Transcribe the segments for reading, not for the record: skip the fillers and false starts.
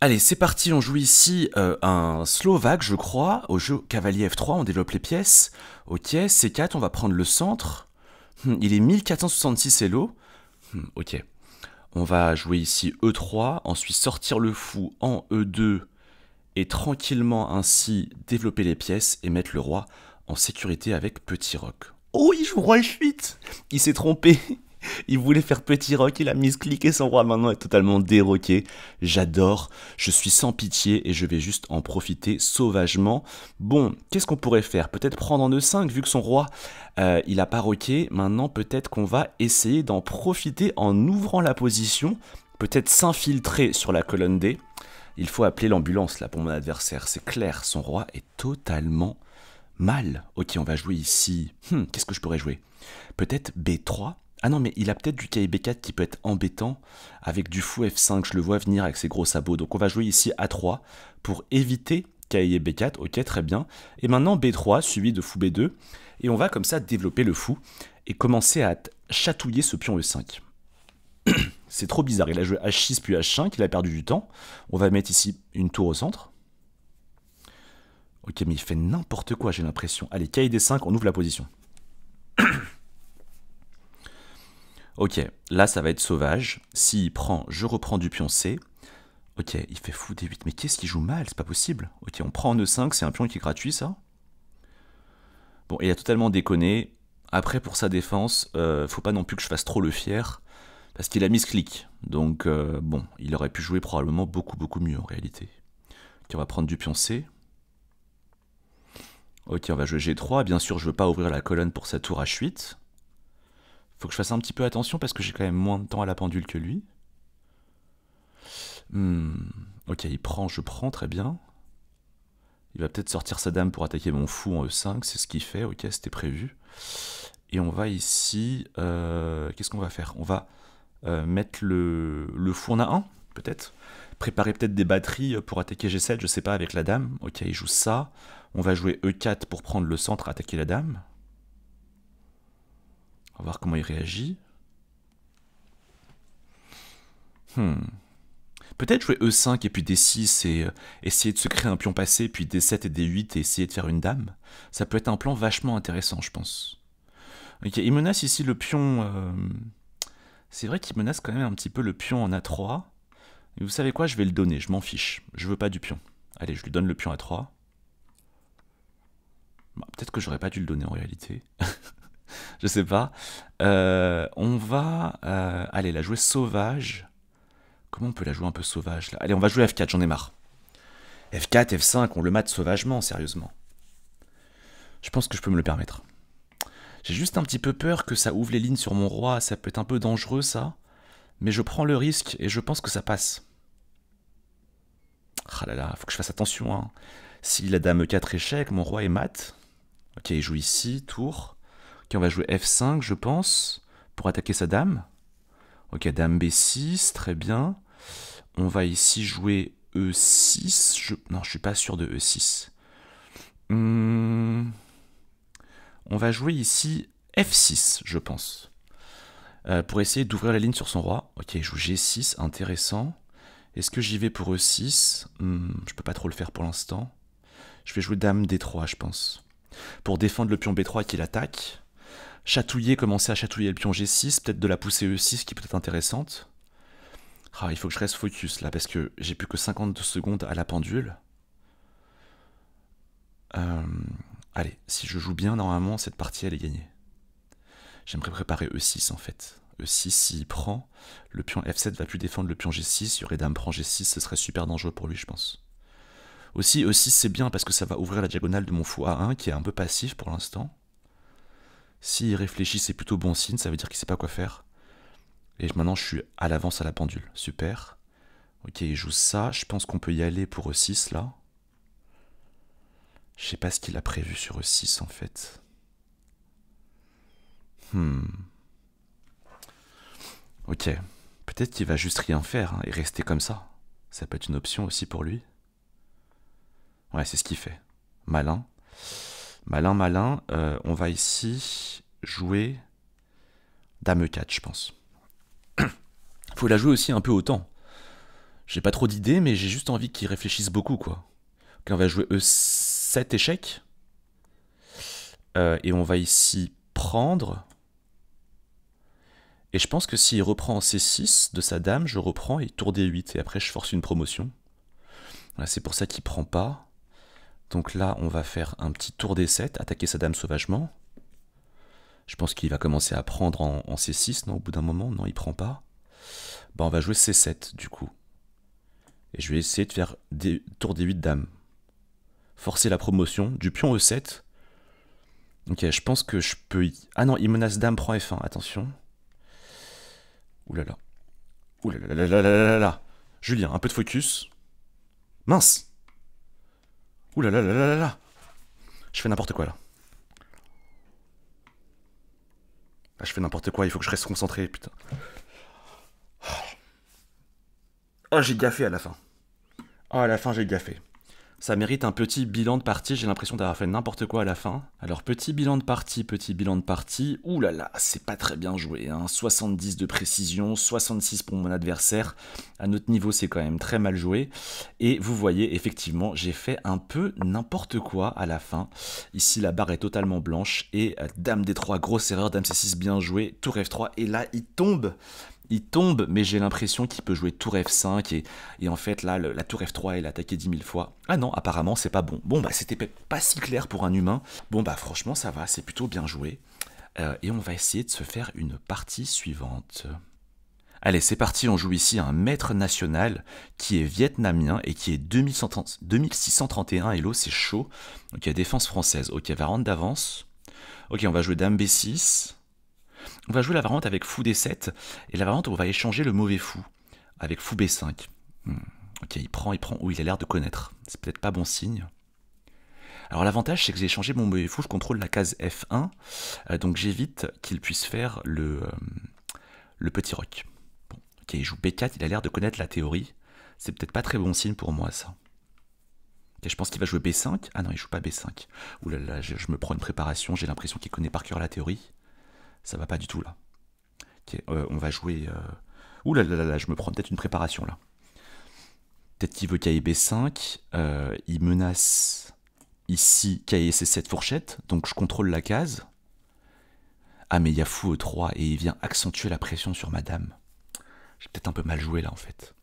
Allez, c'est parti, on joue ici un Slovaque, je crois, au jeu cavalier F3, on développe les pièces. Ok, C4, on va prendre le centre. Il est 1466 Elo. Ok, on va jouer ici E3, ensuite sortir le fou en E2 et tranquillement ainsi développer les pièces et mettre le roi en sécurité avec petit roc. Oh, il joue roi F8. Il s'est trompé. Il voulait faire petit roc, il a mis clic et son roi maintenant est totalement déroqué. J'adore, je suis sans pitié et je vais juste en profiter sauvagement. Bon, qu'est-ce qu'on pourrait faire? Peut-être prendre en E5 vu que son roi il a pas roqué. Maintenant peut-être qu'on va essayer d'en profiter en ouvrant la position. Peut-être s'infiltrer sur la colonne D. Il faut appeler l'ambulance là pour mon adversaire, c'est clair, son roi est totalement mal. Ok, on va jouer ici. Qu'est-ce que je pourrais jouer? Peut-être B3. Ah non, mais il a peut-être du cahier B4 qui peut être embêtant avec du fou F5. Je le vois venir avec ses gros sabots. Donc on va jouer ici A3 pour éviter cahier B4. Ok, très bien. Et maintenant B3 suivi de fou B2. Et on va comme ça développer le fou et commencer à chatouiller ce pion E5. C'est trop bizarre. Il a joué H6 puis H5. Il a perdu du temps. On va mettre ici une tour au centre. Ok, mais il fait n'importe quoi, j'ai l'impression. Allez, cahier D5, on ouvre la position. Ok, là ça va être sauvage. S'il prend, je reprends du pion C. Ok, il fait fou D8. Mais qu'est-ce qu'il joue mal? C'est pas possible. Ok, on prend en E5, c'est un pion qui est gratuit ça. Bon, il a totalement déconné. Après, pour sa défense, faut pas non plus que je fasse trop le fier. Parce qu'il a mis ce clic. Donc, bon, il aurait pu jouer probablement beaucoup mieux en réalité. Ok, on va prendre du pion C. Ok, on va jouer G3. Bien sûr, je veux pas ouvrir la colonne pour sa tour H8. Faut que je fasse un petit peu attention parce que j'ai quand même moins de temps à la pendule que lui. Ok, il prend, je prends, très bien. Il va peut-être sortir sa dame pour attaquer mon fou en E5, c'est ce qu'il fait, ok, c'était prévu. Et on va ici... Qu'est-ce qu'on va faire? On va mettre le fou en A1, peut-être. Préparer peut-être des batteries pour attaquer G7, je sais pas, avec la dame. Ok, il joue ça. On va jouer E4 pour prendre le centre, attaquer la dame. On va voir comment il réagit. Peut-être jouer E5 et puis D6 et essayer de se créer un pion passé, puis D7 et D8 et essayer de faire une dame. Ça peut être un plan vachement intéressant, je pense. Ok, il menace ici le pion... C'est vrai qu'il menace quand même un petit peu le pion en A3. Et vous savez quoi, je vais le donner, je m'en fiche. Je veux pas du pion. Allez, je lui donne le pion A3. Bon, peut-être que j'aurais pas dû le donner en réalité. Je sais pas. On va... allez, la jouer sauvage. Comment on peut la jouer un peu sauvage là? Allez, on va jouer F4, j'en ai marre. F4, F5, on le mate sauvagement, sérieusement. Je pense que je peux me le permettre. J'ai juste un petit peu peur que ça ouvre les lignes sur mon roi, ça peut être un peu dangereux ça. Mais je prends le risque et je pense que ça passe. Ah là là, faut que je fasse attention. Hein. Si la dame E4 échec, mon roi est mat. Ok, il joue ici, tour. Ok, on va jouer F5, je pense, pour attaquer sa dame. Ok, dame B6, très bien. On va ici jouer E6. Non, je suis pas sûr de E6. On va jouer ici F6, je pense. Pour essayer d'ouvrir la ligne sur son roi. Ok, il joue G6, intéressant. Est-ce que j'y vais pour E6? Je peux pas trop le faire pour l'instant. Je vais jouer dame D3, je pense. Pour défendre le pion B3 qu'il attaque. Chatouiller, commencer à chatouiller le pion G6, peut-être de la pousser E6 qui peut être intéressante. Ah, il faut que je reste focus là, parce que j'ai plus que 52 secondes à la pendule. Allez, si je joue bien, normalement, cette partie, elle est gagnée. J'aimerais préparer E6, en fait. E6, s'il prend, le pion F7 va plus défendre le pion G6, il y aurait dame prend G6, ce serait super dangereux pour lui, je pense. Aussi, E6, c'est bien, parce que ça va ouvrir la diagonale de mon fou A1, qui est un peu passif pour l'instant. S'il réfléchit, c'est plutôt bon signe, ça veut dire qu'il sait pas quoi faire. Et maintenant, je suis à l'avance à la pendule. Super. Ok, il joue ça. Je pense qu'on peut y aller pour E6, là. Je sais pas ce qu'il a prévu sur E6, en fait. Ok. Peut-être qu'il va juste rien faire hein, et rester comme ça. Ça peut être une option aussi pour lui. Ouais, c'est ce qu'il fait. Malin. Malin. On va ici jouer dame E4, je pense. Faut la jouer aussi un peu autant. J'ai pas trop d'idées, mais j'ai juste envie qu'ils réfléchissent beaucoup, quoi. Ok, on va jouer E7 échec. Et on va ici prendre. Et je pense que s'il reprend en C6 de sa dame, je reprends et tour D8. Et après, je force une promotion. Voilà, c'est pour ça qu'il prend pas. Donc là, on va faire un petit tour D7, attaquer sa dame sauvagement. Je pense qu'il va commencer à prendre en C6, non, au bout d'un moment. Non, il prend pas. Bah, on va jouer C7, du coup. Et je vais essayer de faire tour D8 dame. Forcer la promotion du pion E7. Ok, je pense que je peux... Ah non, il menace dame, prend F1, attention. Oulala. Oulala là là là là là là. Julien, un peu de focus. Mince. Oulala là là là là. Je fais n'importe quoi là. Ah, je fais n'importe quoi, il faut que je reste concentré, putain. Oh, j'ai gaffé à la fin. Oh, à la fin, j'ai gaffé. Ça mérite un petit bilan de partie, j'ai l'impression d'avoir fait n'importe quoi à la fin. Alors, petit bilan de partie. Ouh là là, c'est pas très bien joué, hein. 70 de précision, 66 pour mon adversaire. À notre niveau, c'est quand même très mal joué. Et vous voyez, effectivement, j'ai fait un peu n'importe quoi à la fin. Ici, la barre est totalement blanche. Et dame D3, grosse erreur, dame C6, bien joué, tour F3. Et là, il tombe. Il tombe, mais j'ai l'impression qu'il peut jouer tour F5 et en fait là la tour F3 elle a attaqué 10 000 fois. Ah non, apparemment c'est pas bon. Bon bah c'était pas si clair pour un humain. Bon bah franchement ça va, c'est plutôt bien joué. Et on va essayer de se faire une partie suivante. Allez c'est parti, on joue ici un maître national qui est vietnamien et qui est 2631 Hello, c'est chaud. Donc il y a défense française, ok variante d'avance. Ok on va jouer dame B6. On va jouer la variante avec fou D7, et la variante où on va échanger le mauvais fou, avec fou B5. Ok, il prend, où il a l'air de connaître. C'est peut-être pas bon signe. Alors l'avantage, c'est que j'ai échangé mon mauvais fou, je contrôle la case F1, donc j'évite qu'il puisse faire le petit roc. Bon, ok, il joue B4, il a l'air de connaître la théorie. C'est peut-être pas très bon signe pour moi, ça. Ok, je pense qu'il va jouer B5. Ah non, il joue pas B5. Ouh là là, je me prends une préparation, j'ai l'impression qu'il connaît par cœur la théorie. Ça va pas du tout là. Okay, on va jouer... Ouh là là là, je me prends peut-être une préparation là. Peut-être qu'il veut cahier B5. Il menace ici cahier C7 fourchette. Donc je contrôle la case. Ah mais il y a fou E3 et il vient accentuer la pression sur ma dame. J'ai peut-être un peu mal joué là en fait.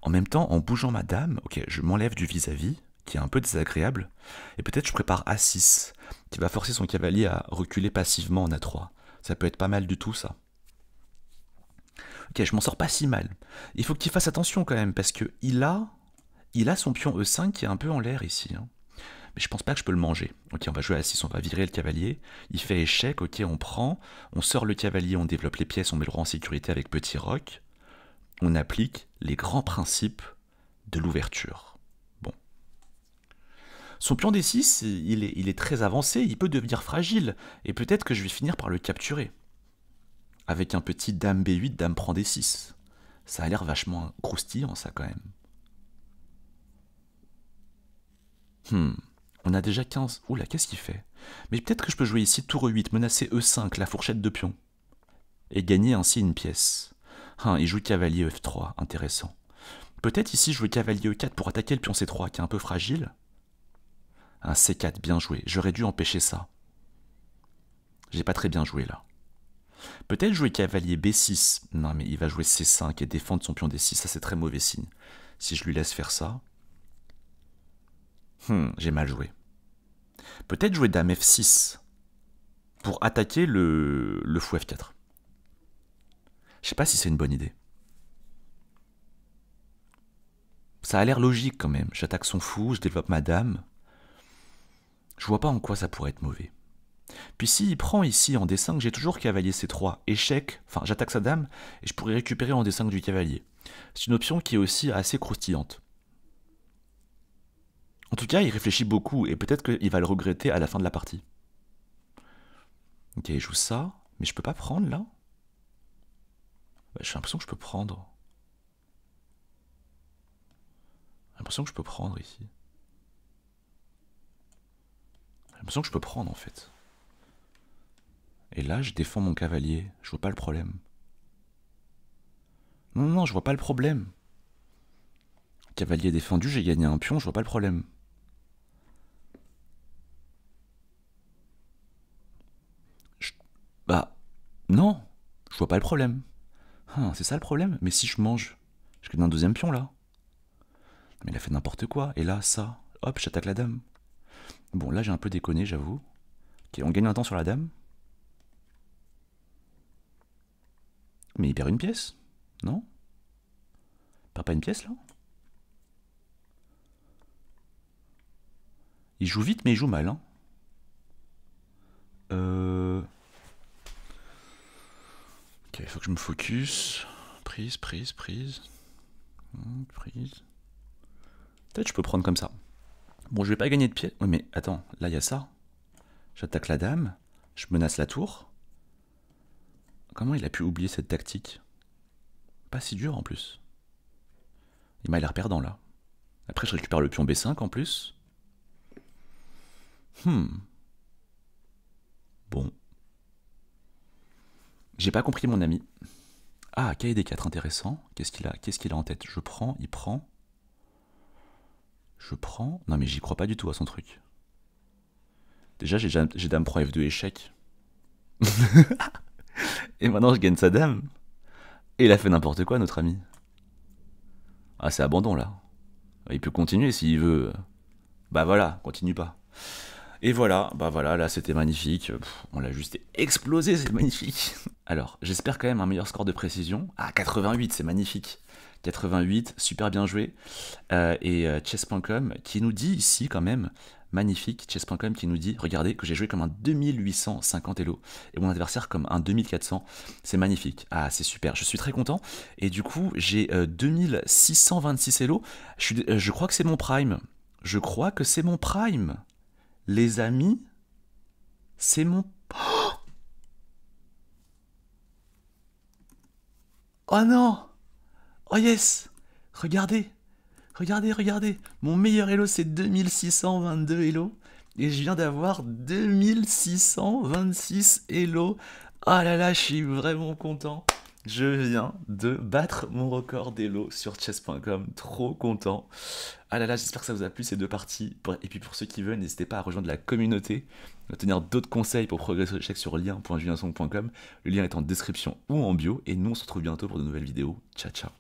En même temps, en bougeant ma dame, ok, je m'enlève du vis-à-vis, qui est un peu désagréable. Et peut-être je prépare A6, qui va forcer son cavalier à reculer passivement en A3. Ça peut être pas mal du tout, ça. Ok, je m'en sors pas si mal. Il faut qu'il fasse attention quand même, parce que il a son pion E5 qui est un peu en l'air ici. Hein. Mais je pense pas que je peux le manger. Ok, on va jouer à 6, on va virer le cavalier. Il fait échec, ok, on prend. On sort le cavalier, on développe les pièces, on met le roi en sécurité avec petit roc. On applique les grands principes de l'ouverture. Bon. Son pion D6, il est très avancé, il peut devenir fragile, et peut-être que je vais finir par le capturer. Avec un petit dame B8, dame prend D6. Ça a l'air vachement croustillant, ça, quand même. On a déjà 15. Oula, qu'est-ce qu'il fait? Mais peut-être que je peux jouer ici tour E8, menacer E5, la fourchette de pion. Et gagner ainsi une pièce. Il joue cavalier F3, intéressant. Peut-être ici jouer cavalier E4 pour attaquer le pion C3, qui est un peu fragile. Un C4, bien joué. J'aurais dû empêcher ça. J'ai pas très bien joué, là. Peut-être jouer cavalier B6. Non, mais il va jouer C5 et défendre son pion D6. Ça, c'est très mauvais signe. Si je lui laisse faire ça... j'ai mal joué. Peut-être jouer dame F6 pour attaquer le fou F4. Je sais pas si c'est une bonne idée. Ça a l'air logique quand même. J'attaque son fou, je développe ma dame. Je vois pas en quoi ça pourrait être mauvais. Puis s'il prend ici en D5, j'ai toujours cavalier C3, échec, enfin j'attaque sa dame, et je pourrais récupérer en D5 du cavalier. C'est une option qui est aussi assez croustillante. En tout cas, il réfléchit beaucoup, et peut-être qu'il va le regretter à la fin de la partie. Ok, il joue ça, mais je peux pas prendre là? J'ai l'impression que je peux prendre. J'ai l'impression que je peux prendre ici. J'ai l'impression que je peux prendre en fait. Et là, je défends mon cavalier. Je vois pas le problème. Non, non, je vois pas le problème. Cavalier défendu, j'ai gagné un pion, je vois pas le problème. Bah, non, je vois pas le problème. Ah, c'est ça le problème. Mais si je mange, je gagne un deuxième pion là. Mais il a fait n'importe quoi. Et là, ça, hop, j'attaque la dame. Bon, là j'ai un peu déconné, j'avoue. Ok, on gagne un temps sur la dame. Mais il perd une pièce, non? Il perd pas une pièce là? Il joue vite, mais il joue mal, hein. Ok, il faut que je me focus. Prise, prise, prise. Prise. Peut-être je peux prendre comme ça. Bon, je vais pas gagner de pied. Oui, mais attends, là il y a ça. J'attaque la dame. Je menace la tour. Comment il a pu oublier cette tactique? Pas si dur en plus. Il m'a l'air perdant là. Après, je récupère le pion B5 en plus. Bon. J'ai pas compris mon ami. Ah, KD4, intéressant. Qu'est-ce qu'il a en tête? Je prends, il prend. Je prends. Non, mais j'y crois pas du tout à son truc. Déjà, j'ai dame prend F2 échec. Et maintenant, je gagne sa dame. Et il a fait n'importe quoi, notre ami. Ah, c'est abandon là. Il peut continuer s'il veut. Bah voilà, continue pas. Et voilà, bah voilà, là c'était magnifique. Pff, on l'a juste explosé, c'est magnifique. Alors, j'espère quand même un meilleur score de précision. Ah, 88, c'est magnifique. 88, super bien joué. Et chess.com qui nous dit ici quand même, magnifique, chess.com qui nous dit, regardez que j'ai joué comme un 2850 Elo et mon adversaire comme un 2400, c'est magnifique. Ah, c'est super, je suis très content. Et du coup, j'ai 2626 Elo, je crois que c'est mon prime. Je crois que c'est mon prime. Les amis, c'est mon... Oh non! Oh yes! Regardez! Regardez, regardez! Mon meilleur Elo, c'est 2622 Elo. Et je viens d'avoir 2626 Elo. Ah là là, je suis vraiment content. Je viens de battre mon record d'Elo sur chess.com. Trop content. Ah là là, j'espère que ça vous a plu ces deux parties. Et puis pour ceux qui veulent, n'hésitez pas à rejoindre la communauté, à tenir d'autres conseils pour progresser au chèque sur lien.juliensong.com. Le lien est en description ou en bio. Et nous, on se retrouve bientôt pour de nouvelles vidéos. Ciao, ciao.